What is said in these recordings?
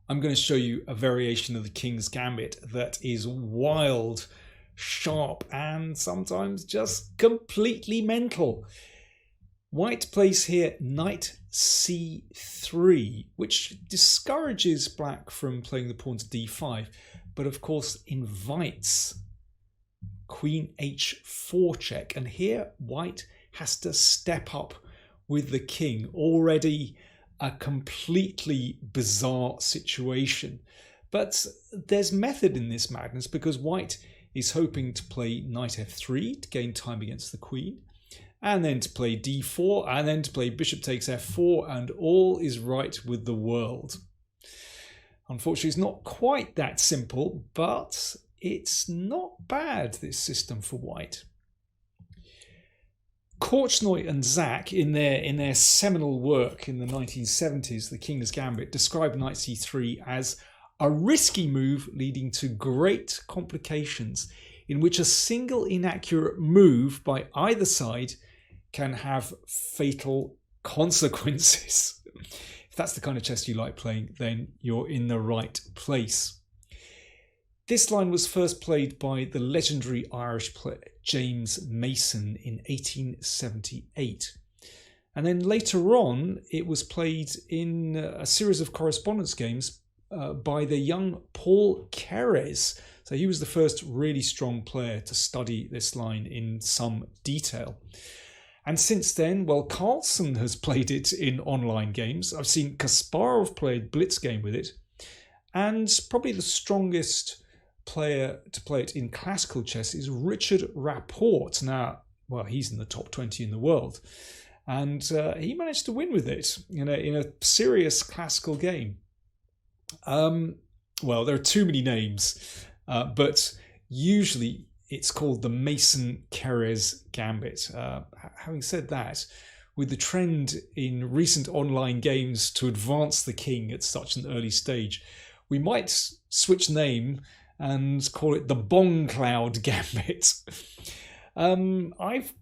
I'm going to show you a variation of the King's Gambit that is wild, sharp, and sometimes just completely mental. White plays here knight c3, which discourages black from playing the pawn to d5, but of course invites queen h4 check. And here white has to step up with the king. Already a completely bizarre situation. But there's method in this madness, because white is hoping to play knight f3 to gain time against the queen, and then to play d4, and then to play bishop takes f4, and all is right with the world. Unfortunately, it's not quite that simple, but it's not bad, this system for white. Korchnoi and Zak, in their seminal work in the 1970s, The King's Gambit, described knight c3 as a risky move leading to great complications, in which a single inaccurate move by either side can have fatal consequences. If that's the kind of chess you like playing, then you're in the right place. This line was first played by the legendary Irish player James Mason in 1878. And then later on, it was played in a series of correspondence games by the young Mason-Keres. So he was the first really strong player to study this line in some detail. And since then, well, Carlsen has played it in online games. I've seen Kasparov play Blitz game with it. And probably the strongest player to play it in classical chess is Richard Rapport. Now, well, he's in the top 20 in the world, and he managed to win with it in a serious classical game. Well, there are too many names, but usually it's called the Mason-Keres Gambit. Having said that, with the trend in recent online games to advance the king at such an early stage, we might switch name and call it the Bong Cloud Gambit. I've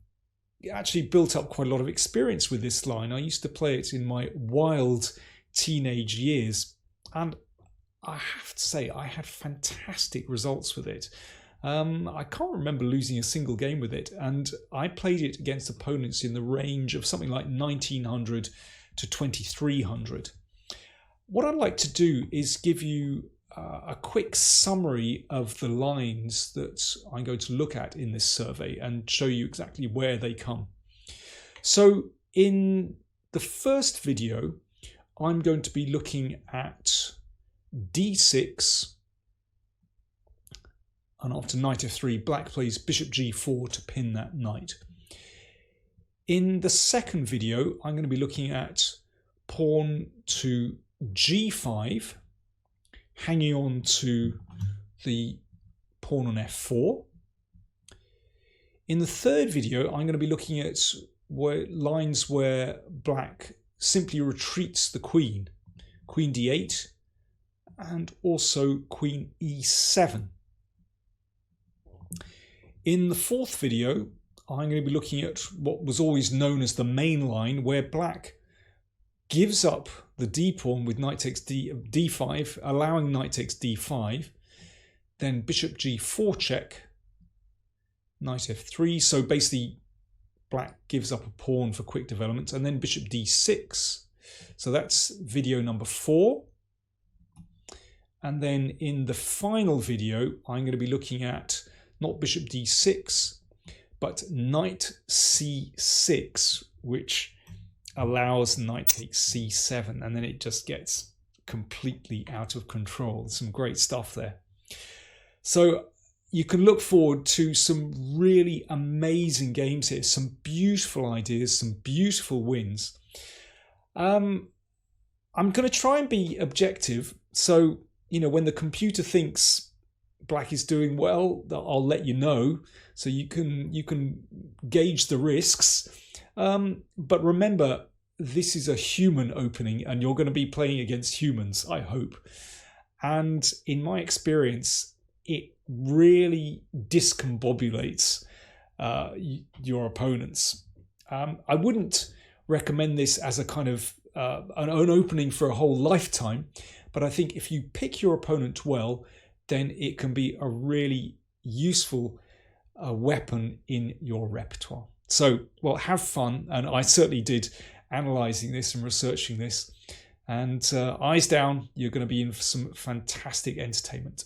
actually built up quite a lot of experience with this line. I used to play it in my wild teenage years, and I have to say I had fantastic results with it. I can't remember losing a single game with it, and I played it against opponents in the range of something like 1900 to 2300. What I'd like to do is give you a quick summary of the lines that I'm going to look at in this survey and show you exactly where they come. So in the first video, I'm going to be looking at d6, and after knight f3, black plays bishop g4 to pin that knight. In the second video, I'm going to be looking at pawn to g5, hanging on to the pawn on f4. In the third video, I'm going to be looking at lines where black simply retreats the queen, queen d8, and also queen e7. In the fourth video, I'm going to be looking at what was always known as the main line, where black gives up the d pawn with knight takes d5, allowing knight takes d5, then bishop g4 check, knight f3. So basically black gives up a pawn for quick development, and then bishop d6. So that's video number 4. And then in the final video, I'm going to be looking at not bishop d6, but knight c6, which allows knight takes c7, and then it just gets completely out of control. There's some great stuff there. So you can look forward to some really amazing games here, some beautiful ideas, some beautiful wins. I'm going to try and be objective. So, when the computer thinks black is doing well, I'll let you know, so you can gauge the risks. But remember, this is a human opening, and you're going to be playing against humans, I hope. And in my experience, it really discombobulates your opponents. I wouldn't recommend this as a kind of an opening for a whole lifetime, But I think if you pick your opponent well, then it can be a really useful weapon in your repertoire. So, well, have fun. And I certainly did, analysing this and researching this. And eyes down, you're going to be in for some fantastic entertainment.